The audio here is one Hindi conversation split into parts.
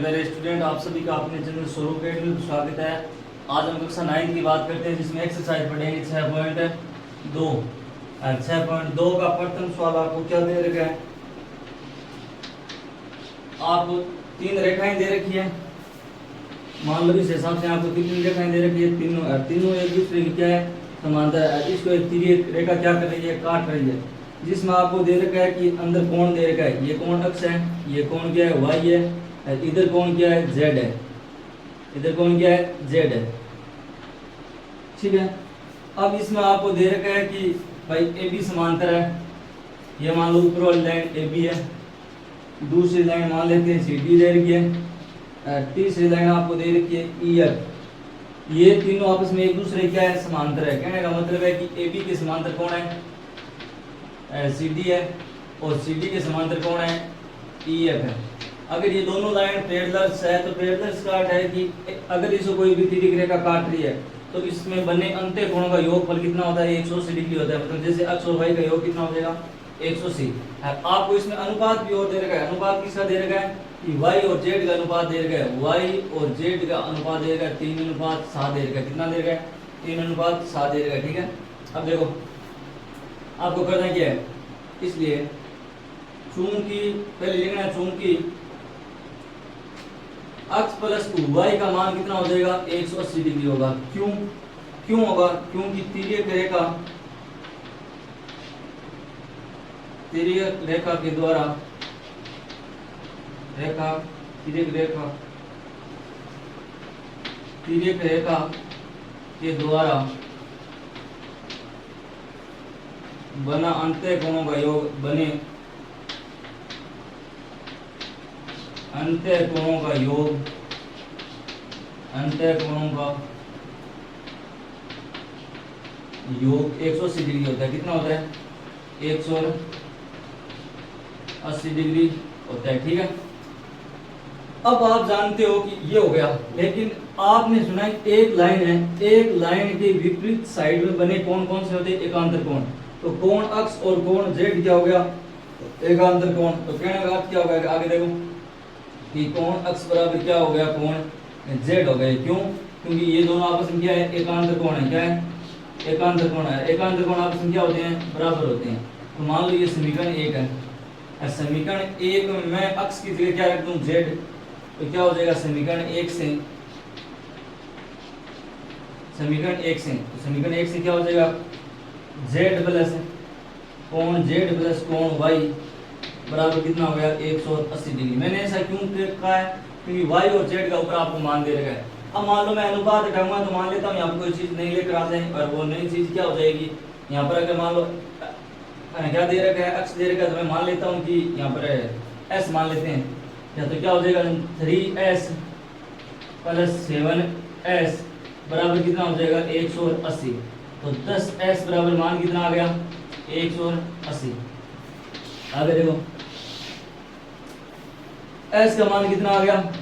प्यारे स्टूडेंट, आप सभी का अपने चैनल स्वरूप अकेडमी में स्वागत है। आज हम कक्षा 9 की बात करते हैं, जिसमें एक्सरसाइज पढ़ेंगे 6.2। 6.2 का प्रथम सवाल आपको क्या दे रखा है? आपको 3 रेखाएं दे रखी है। मान लो इस हिसाब से आपको 3 रेखाएं दे रखी है, तीनों एक दूसरे की क्या है, समांतर है। इसको एक तिर्यक रेखा क्या कर रही है, काट रही है। जिसमें आपको दे रखा है कि अंदर कोण दे रखा है, ये कोण अक्ष है, ये कोण क्या है, वाई है, इधर कोण क्या है, जेड है, इधर कोण क्या है, जेड है। ठीक है। अब इसमें आपको दे रखा है कि भाई ए बी समांतर है। ये मान लो ऊपर वाली लाइन ए बी है, दूसरी लाइन मान लेते हैं सी डी दे रखी है, तीसरी लाइन आपको दे रखी है ई एफ। ये तीनों आपस में एक दूसरे क्या है, समांतर है। कहने का मतलब है कि ए बी के समांतर कौन है, सी डी है, और सी डी के समांतर कौन है, ई एफ है। अगर ये दोनों लाइन पैरेलल है तो पैरेलल का अर्थ है कि अगर इसको कोई भी तिर्यक रेखा काट रही है तो इसमें बने अंत्य कोणों का योगफल कितना होता है, 180 डिग्री होता है। मतलब जैसे अक्ष और वाई का योग कितना हो जाएगा, 180। आपको इसमें अनुपात भी और दे रखा है। अनुपात किसका दे रखा है कि वाई और जेड का अनुपात दे रखा है। वाई और जेड का अनुपात दे रखा है 3:7 दे रखा है। कितना दे रखा है, 3:7 दे रखा है। ठीक है। अब देखो आपको करना क्या है, इसलिए चूंकि पहले लिखना है चूंकि अक्ष प्लस वाई का मान कितना हो जाएगा, 180 डिग्री होगा। क्यों होगा, क्योंकि तिर्यक रेखा के द्वारा तिर्यक रेखा के द्वारा बना अंत्य कोणों का योग अंत्य कोणों का योग 180 डिग्री होता है। कितना होता है, 180 डिग्री होता है। ठीक है। अब आप जानते हो कि ये हो गया, लेकिन आपने सुना है एक लाइन है, एक लाइन के विपरीत साइड में बने कोण कौन से होते हैं, एकांतर कोण। तो कोण अक्ष और कोण जेड क्या हो गया, एकांतर कोण। तो कहने का अर्थ क्या हो गया, आगे देखो कि कोण अक्ष बराबर क्या हो गया, कोण जेड हो गए। क्यों, क्योंकि ये दोनों आपस में क्या है, एकांतर कोण है। क्या है, एकांतर कोण है। एकांतर कोण आपस में क्या होते हैं, बराबर होते हैं। तो मान लो ये समीकरण 1 है। समीकरण 1 में मैं अक्ष की जगह क्या रख दूं, जेड। तो क्या हो जाएगा, समीकरण 1 से क्या हो जाएगा, जेड प्लस कोण जेड प्लस कोण वाई बराबर कितना हो गया, 180 डिग्री। मैंने ऐसा क्यों कहा है, क्योंकि वाई और जेड का ऊपर आपको मान दे रखा है। अब मान लो मैं अनुपात हटाऊंगा तो मान लेता हूँ यहाँ पर कोई चीज नहीं लेकर आ जाए, और वो नई चीज क्या हो जाएगी, यहाँ पर अगर मान लो क्या दे रखा है, अक्ष दे रखा है, तो मैं मान लेता हूँ कि यहाँ पर एस मान लेते हैं। या तो क्या हो जाएगा, 3s प्लस 7s बराबर कितना हो जाएगा, 180। तो 10s बराबर मान कितना आ गया, 180। आगे देखो s का मान कितना आ गया,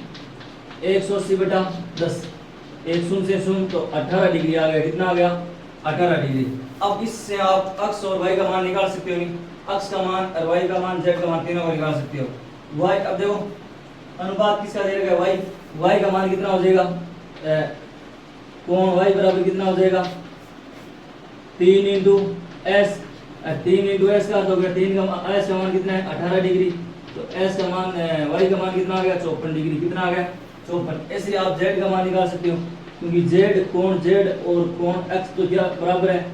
180/10। 1 शून्य से शून्य तो 18 डिग्री आ गया। कितना आ गया, 18 डिग्री। अब इससे आप अक्ष और वाई का मान निकाल सकते हो। नहीं, अक्ष का मान और वाई का मान, जेड का मान, तीनों को निकाल सकते हो। वाई, अब देखो अनुपात किसका दे रखा है, वाई। वाई का मान कितना हो जाएगा, कोण वाई बराबर कितना हो जाएगा, 3 × s का तो 3 का s का मान कितना है, 18 डिग्री। तो s का मान y का मान कितना आ गया, 54 डिग्री। कितना आ गया, 54। इसलिए आप z का मान निकाल सकते हो, क्योंकि z कोण z और कोण x तो क्या बराबर है,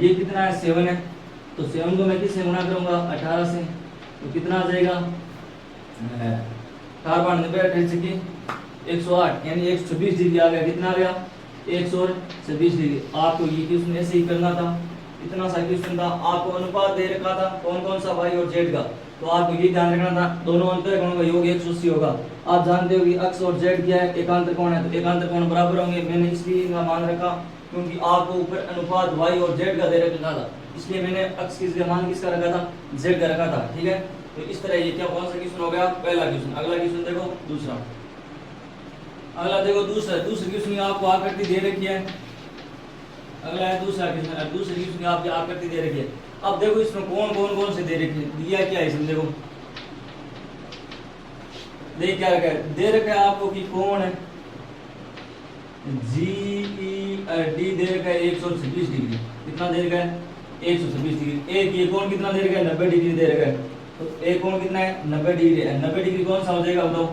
ये कितना है, 7 है। तो 7 को मैं किससे गुणा करूंगा, 18 से। तो कितना आ जाएगा, 108 यानी 126 डिग्री आ गया। कितना आ गया, 126 डिग्री। आपको ये क्वेश्चन ऐसे ही करना था, इतना सा क्वेश्चन था। आपको अनुपात दे रखा था कौन सा, वाई और जेड का। तो आपको ये ध्यान रखना था, दोनों अंतर कोणों का योग 180 होगा। आप जानते हो कि अक्ष और जेड क्या है, एकांतर कोण है। तो एकांतर कोण बराबर होंगे। मैंने इसलिए इनका मान रखा क्योंकि आपको ऊपर अनुपात वाई और जेड का दे रखा था, इसलिए मैंने अक्ष किसका मान किसका रखा था, जेड का रखा था। ठीक है। तो इस तरह ये क्या, कौन सा क्वेश्चन हो गया, पहला क्वेश्चन। अगला क्वेश्चन देखो, दूसरा क्वेश्चन आपको आकृति दे रखी है। अगला है दूसरा क्वेश्चन। दूसरे क्वेश्चन की आपकी आकृति दे रखी है। अब देखो इसमें कौन से दे रखे, दिया क्या है इसमें, देखो देख क्या रखा है, दे रखा है आपको कि कोण जी डी दे रखा है 126 डिग्री। कितना दे रखा है? 126 डिग्री। एक ये कोण कितना दे रखा है? 90 डिग्री दे रखा है। तो एक कोण कितना है? 90 डिग्री है। 90 डिग्री कौन सा हो जाएगा बताओ?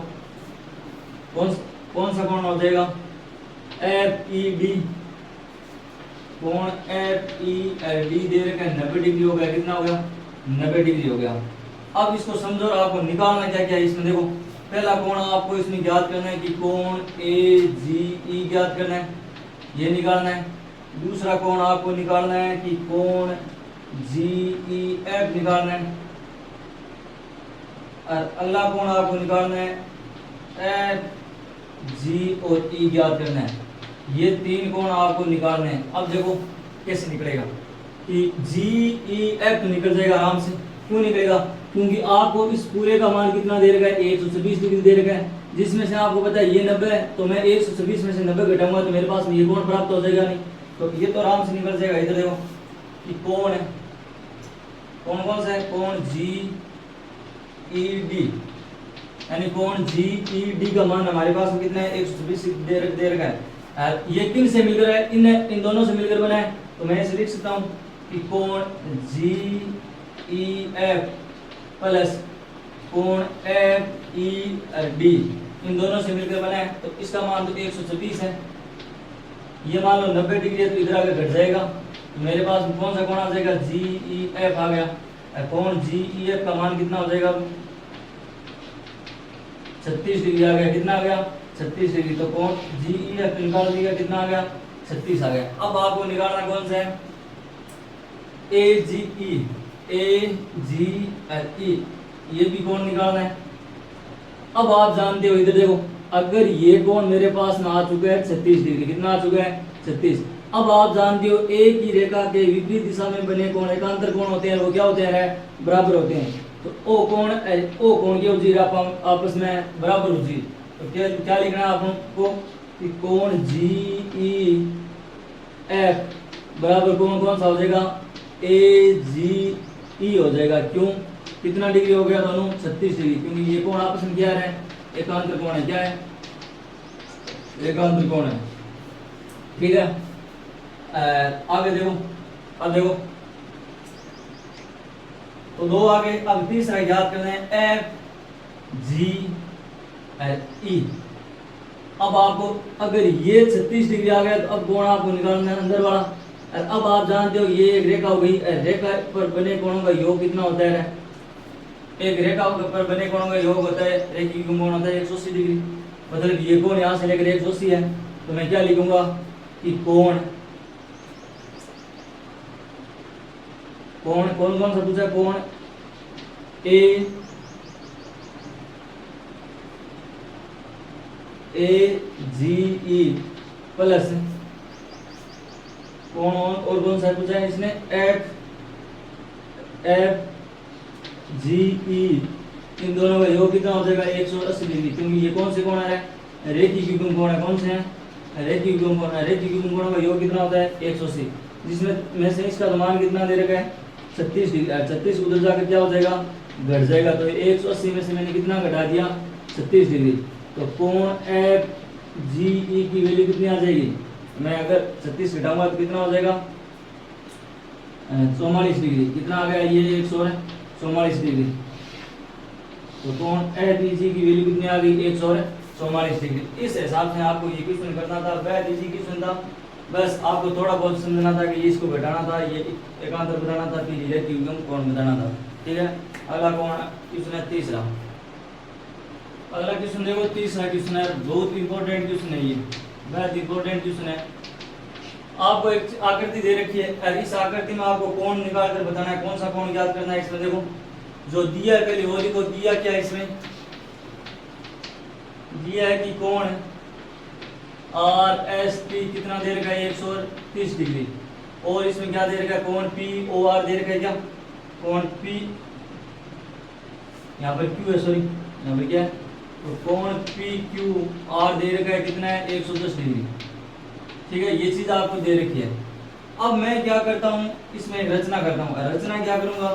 कौन सा कोण हो जाएगा? F E D. कोण एफ ई डी दे रखा है 90 डिग्री हो गया। कितना हो गया? 90 डिग्री हो गया। अब इसको समझो और आपको निकालना क्या क्या है इसमें। देखो पहला कोण आपको इसमें ज्ञात करना है कि कोण ए जी ई ज्ञात करना है, ये निकालना है। दूसरा कोण आपको निकालना है कि कोण जी ई एफ निकालना है। और अगला कोण आपको निकालना है एफ जी और ई ज्ञात करना है। ये तीन कोण आपको निकालने हैं। अब देखो कैसे निकलेगा कि जी ई एफ तो निकल जाएगा आराम से। क्यों निकलेगा? क्योंकि आपको इस पूरे का मान कितना दे रखा है? 126 डिग्री दे रखा है, जिसमें से आपको पता है ये 90 है, तो मैं 126 में से 90 घटाऊंगा तो मेरे पास ये कोण प्राप्त हो जाएगा नहीं, तो ये तो आराम से निकल जाएगा। इधर देखो कि कोण है, कौन कौन सा है? कोण जी ई डी, यानी कोण जी ई डी का मान हमारे पास कितना है? 126 दे रखा है। ये किन से मिलकर है? इन दोनों से मिलकर बना है। तो मैं इसे लिख सकता हूँ कि कोण जी ई एफ प्लस कोण एफ ई डी इन दोनों से मिलकर बना है। तो इसका मान तो 126 है। ये मान लो 90 डिग्री है, तो इधर आगे घट जाएगा। तो मेरे पास कौन सा कोण आ जाएगा? जी ई एफ आ गया। कोण जी ई एफ का मान कितना हो जाएगा? 36 डिग्री आ गया। कितना आ गया? 36 डिग्री। तो कोण जी ई एफ निकाल दिया, कितना आ गया? 36 आ गया। अब आपको निकालना कौन सा है? ए जी ई, ए जी ई, ये भी कोण निकालना है। अब आप जानते हो, इधर देखो, अगर ये कोण मेरे पास में आ चुका है 36 डिग्री, कितना आ चुका है? 36। अब आप जानते हो एक ही रेखा के विपरीत दिशा में बने कोण एकांतर कोण होते हैं, वो क्या होते हैं? बराबर होते हैं। तो ओ कोण की अवधि आपस में बराबर होती। तो क्या लिखना है आपको कि कोण जी ई एफ बराबर कोण कौन सा हो जाएगा? ए जी ई हो जाएगा। क्यों? कितना डिग्री हो गया दोनों? 36 डिग्री, क्योंकि ये कोण आपस में क्या है? एकांतर कोण है। क्या है? एकांतर कोण है। ठीक है। आगे देखो, अब देखो तो दो आगे। अब तीसरा याद करना है एफ जी ई। अब आपको अगर ये 36 डिग्री आ गया तो अब कोण आपको निकालना है अंदर वाला। और अब आप जानते हो ये एक रेखा हो गई। रेखा पर बने कोणों का योग कितना होता है? एक रेखा पर बने कोणों का योग होता है, रेखी कोण होता है 180 डिग्री। मतलब ये कोण यहाँ से लेकर 180 है। तो मैं क्या लिखूंगा कि कोण कौन सा पूछा? कोण ए जी ई प्लस कौन और कौन सा पूछा है इसने? एफ जी ई। इन दोनों का योग कितना हो जाएगा? 180 डिग्री, क्योंकि ये कौन से कोण है? रेखी युग्म कोण है। कौन से हैं? रेखी युग्म कोण है। रेखी युग्म कोणों का योग कितना होता है? 180, जिसमें में से इसका मान कितना दे रखा है? 36 डिग्री। 36 उधर जाकर क्या हो जाएगा? घट जाएगा। तो 180 में से मैंने कितना घटा दिया? 36 डिग्री। तो कोण एफ जी ई की वैल्यू कितनी आ जाएगी? मैं अगर 36 घटाऊंगा तो कितना हो जाएगा? 44 डिग्री। कितना आ गया? ये 144 डिग्री। तो कोण एफ ई जी की वैल्यू कितनी आ गई? 144 डिग्री। इस हिसाब से आपको ये क्वेश्चन करना था। वह इजी क्वेश्चन था, बस आपको थोड़ा बहुत समझना था कि इसको घटाना था, ये एकांतर बताना था, फिर ये युग्म कोण बताना था। ठीक है। अगला कोण क्वेश्चन है तीसरा। अगला क्वेश्चन देखो, तीसरा क्वेश्चन है, बहुत इंपॉर्टेंट क्वेश्चन है ये, बहुत इंपॉर्टेंट क्वेश्चन है। आपको एक आकृति दे रखी है, इस आकृति में आपको कोण निकाल कर बताना है। कौन सा कोण ज्ञात करना है? इसमें देखो जो दिया है, पहले वो लिखो। दिया क्या है इसमें? दिया है कि कोण आर एस टी कितना दे रखा है? 130 डिग्री। और इसमें क्या दे रखा है? कोण पी ओ आर दे रखा है। क्या? कोण पी, यहाँ पर क्यू है, सॉरी यहाँ पर क्या है? तो कोण पी क्यू आर दे रखा है कितना है? 110 डिग्री। ठीक है, ये चीज आपको दे रखी है। अब मैं क्या करता हूँ, इसमें रचना करता हूँ। रचना क्या करूंगा?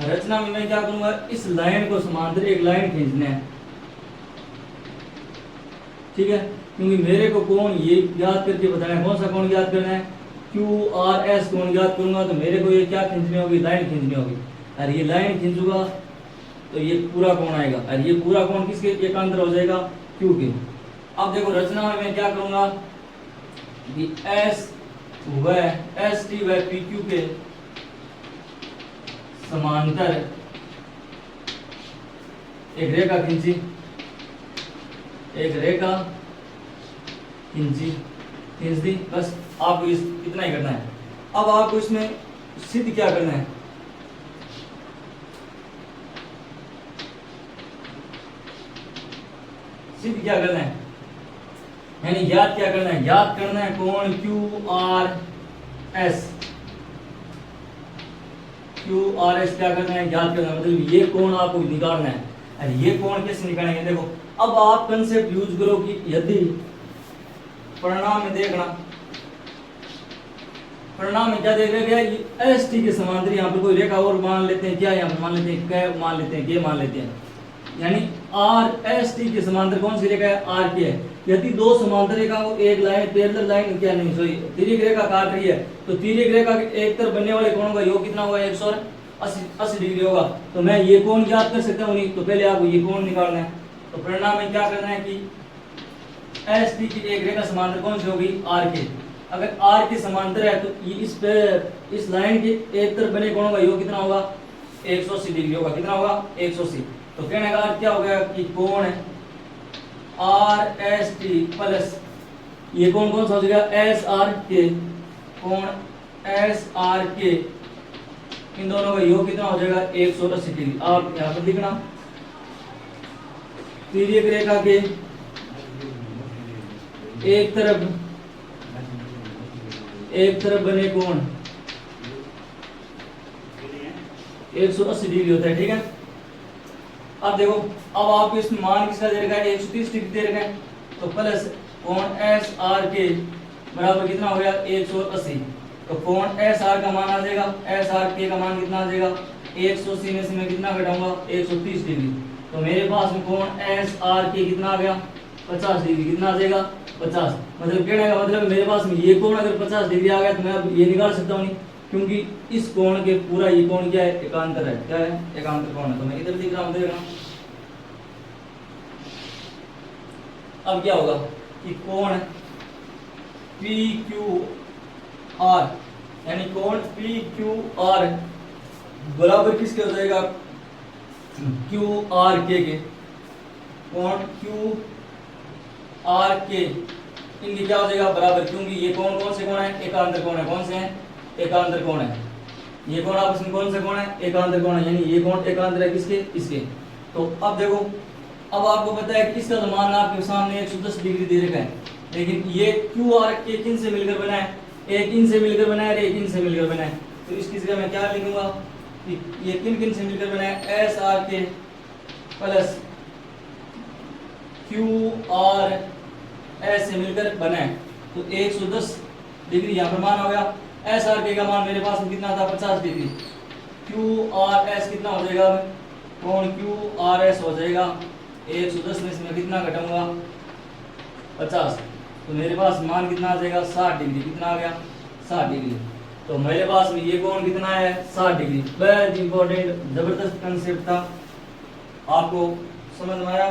रचना में मैं क्या करूंगा, इस लाइन को समांतर एक लाइन खींचना है, ठीक है, क्योंकि मेरे को कोण ये याद करके बताना है, कौन सा कोण याद करना है, क्यू आर एस कोण याद करूंगा, तो मेरे को ये क्या खींचनी होगी, लाइन खींचनी होगी, और ये लाइन खींचूंगा तो ये पूरा कोण आएगा, और ये पूरा कोण किसके एकांतर हो जाएगा, क्यू के। अब देखो रचना में मैं क्या करूंगा कि एस व एस टी व पी क्यू के समांतर एक रेखा खींची, एक रेखा खींच दी, बस आपको इतना ही करना है। अब आपको इसमें सिद्ध क्या करना है, सिद्ध क्या करना है, यानी याद क्या करना है, याद करना है कोण Q R S, Q R S क्या करना है, याद करना है, मतलब ये कोण आपको निकालना है। और ये कोण कैसे निकालेंगे, देखो अब आप कंसेप्ट यूज करो कि यदि परिणाम में देखना, परिणाम में क्या देख रहे हैं, एस टी के समांतर यहाँ पर कोई रेखा और मान लेते हैं, क्या यहाँ पर मान लेते हैं, क मान लेते हैं, के मान लेते हैं, यानी आर एस टी के समांतर कौन सी रेखा है, आर के है। यदि दो समांतर रेखा को एक लाइन पैरेलल लाइन क्या नहीं सॉरी तिर्यक रेखा काट रही है, तो तिर्यक रेखा के एक तरफ बनने वाले कोणों का योग कितना होगा, 180 डिग्री होगा। तो मैं ये कोण याद कर सकता हूँ नहीं, तो पहले आपको ये कोण निकालना है। तो परिणाम में क्या करना है कि एस टी की एक रेखा समांतर कौन सी होगी, आर के। अगर आर के समांतर है तो ये इस लाइन के एक तरफ बने कोणों का योग कितना होगा, 180 डिग्री होगा, कितना होगा, 180। तो कहने का अर्थ क्या हो गया कि कोण आर एस टी प्लस ये कोण कौन सा हो जाएगा, एस आर के, कोण एस आर के, इन दोनों का योग कितना हो जाएगा, 180 डिग्री। आप यहाँ पर लिखना तिर्यक रेखा के एक तरफ बने कोण 180 डिग्री होता है, ठीक है। अब देखो अब आपको इसमें मान किसका दे रखा है, 130 डिग्री दे रखा है, तो प्लस कोण एस आर के बराबर कितना हो गया, 180। तो कोण एस आर का मान आ जाएगा, एस आर के का मान कितना आ जाएगा, 180 में से मैं कितना घटाऊंगा, 130 डिग्री। तो मेरे पास में कोण एस आर के कितना आ गया, 50 डिग्री, कितना आ जाएगा, 50। मतलब कहने का मतलब मेरे पास में ये कोण अगर 50 डिग्री आ गया तो मैं अब ये निकाल सकता हूँ नहीं, क्योंकि इस कोण के पूरा ये कोण क्या है, एकांतर है, क्या है, एकांतर कोण है। तो मैं इधर लिख रहा हूँ, देखना अब क्या होगा कि कोण पी क्यू आर, यानी कोण पी क्यू आर बराबर किसके हो जाएगा, क्यू आर के, कोण क्यू आर के इनकी क्या हो जाएगा बराबर, क्योंकि ये कोण कौन से कोण है, एकांतर कोण है, कौन से हैं, एकांतर कोण है। ये कोण आपस में कौन से कोण है, एकांतर कोण है, यानी ये कोण एकांतर है किसके, इसके। तो अब देखो अब आपको पता है कि इसका मान आपके सामने 110 डिग्री दे रखा है, लेकिन ये क्यू आर के किन से मिलकर बना है, एक इन से मिलकर बना है और एक इन से मिलकर बना है। तो इसकी जगह मैं क्या लिखूंगा कि ये किन किन से मिलकर बना है, एस आर के प्लस क्यू आर एस से मिलकर बना है। तो 110 डिग्री यहाँ पर मान हो गया, एस आर के का मान मेरे पास में कितना था, 50 डिग्री, क्यू आर एस कितना हो जाएगा, कोण क्यू आर एस हो जाएगा 110 में से मैं कितना घटाऊंगा, 50। तो मेरे पास मान कितना आ जाएगा, 60 डिग्री, कितना आ गया, 60 डिग्री। तो मेरे पास में ये कोण कितना है, 60 डिग्री। वेरी इंपॉर्टेंट, जबरदस्त कंसेप्ट था, आपको समझ में आया।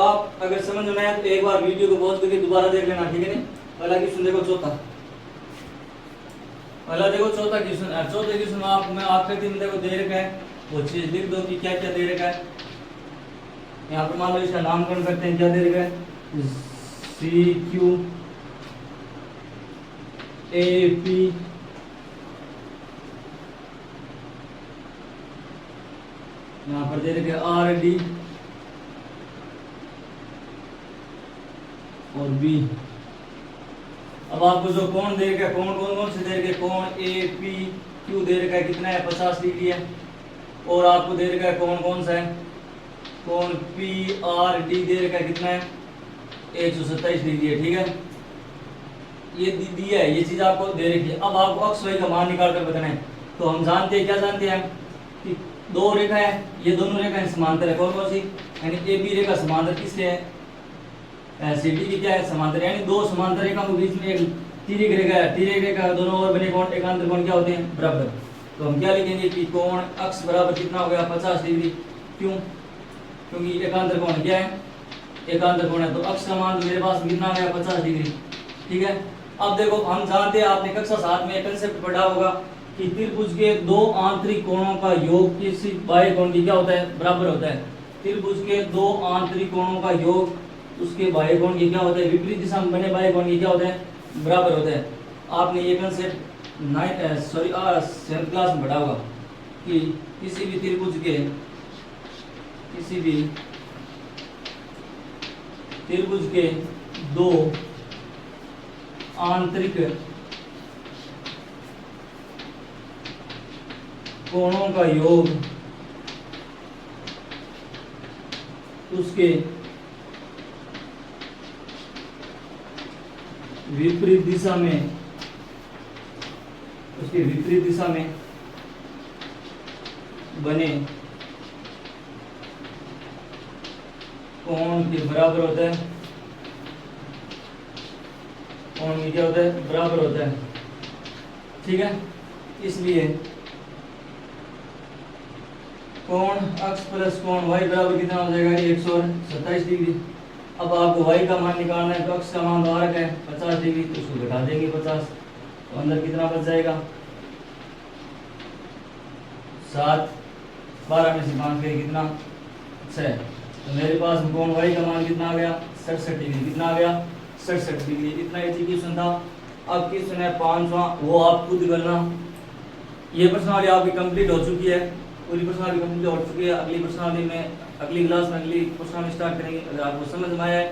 आप अगर समझ में आया तो एक बार वीडियो को पॉज करके दोबारा देख लेना, ठीक है। नहीं पहला क्वेश्चन देखो, पहला देखो चौथा क्वेश्चन, चौथे क्वेश्चन में आप मैं आखिरी में देखो दे रखा है, वो चीज लिख दो कि क्या क्या दे रखा है। यहाँ पर मान लो इसका नामकरण करते हैं, क्या दे रखा है, सी क्यू ए पी यहाँ पर दे रखे आर डी और बी। अब आपको जो कोण दे रखा है, कोण कौन कौन से दे रखे, कोण ए पी क्यू दे रखा है, कितना है, 50 डिग्री है। और आपको दे रखा है कोण कौन सा है, कोण पी आर डी दे रखा है, कितना है, 127 डिग्री है, ठीक है। ये दिया है, ये चीज आपको दे रखी है। अब आपको अक्ष वाई का मान निकाल कर बताना है तो हम जानते हैं, क्या जानते हैं कि दो रेखा है, ये दोनों रेखाएं समांतर है, कौन कौन सी, यानी ए बी रेखा समांतर किससे है, सी डी की क्या है, समांतर, यानी दो समांतर रेखा के बीच में एक तिर्यक रेखा है, तिर्यक रेखा के दोनों ओर बने कोण एकांतर कोण क्या होते हैं, बराबर। तो हम क्या लिखेंगे कि कोण अक्ष बराबर कितना हो गया, 50 डिग्री। क्यों, क्योंकि एकांतर कोण क्या है, एकांतर कोण है, तो अक्ष का मान मेरे पास कितना आ गया, 50 डिग्री। ठीक है, अब देखो हम जानते हैं, आपने कक्षा 7 में कंसेप्ट पढ़ा होगा कि त्रिभुज के दो आंतरिक कोणों का योग किसी बाह्य कोण की क्या होता है, बराबर होता है। त्रिभुज के दो आंतरिक कोणों का योग उसके बाह्य कोण की क्या होता है, विपरीत दिशा में बने बाह्य कोण की क्या होता है, बराबर होता है। आपने ये कंसेप्ट 7th क्लास में पढ़ा होगा कि किसी भी त्रिभुज के दो आंतरिक कोणों का योग उसके विपरीत दिशा में बने कोण के बराबर होता है, कोण में क्या होता है, बराबर होता है। ठीक है, इसलिए कोण अक्ष प्लस कोण y बराबर कितना हो जाएगा, 127 डिग्री। अब आपको y का मान निकालना है, तो अक्ष का मान तो आ रखा है 50 डिग्री, तो उसको घटा देंगे 50, तो अंदर कितना बच जाएगा, 7, 12 में से 5 गए कितना, 6। तो मेरे पास कोण y का मान कितना आ गया, 67 डिग्री। कितना आ गया, 67 डिग्री। इतना एजुकेशन था। अब क्वेश्चन है 5वां, वो आप खुद करना। ये प्रश्नावली आपकी कंप्लीट हो चुकी है, पूरी प्रश्नावली कंप्लीट हो चुकी है। अगली प्रश्नावली में अगली क्लास में अगली प्रश्नावली स्टार्ट करेंगे। अगर आपको समझ में आया है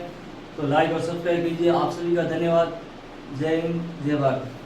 तो लाइक और सब्सक्राइब कीजिए। आप सभी का धन्यवाद। जय हिंद, जय भारत।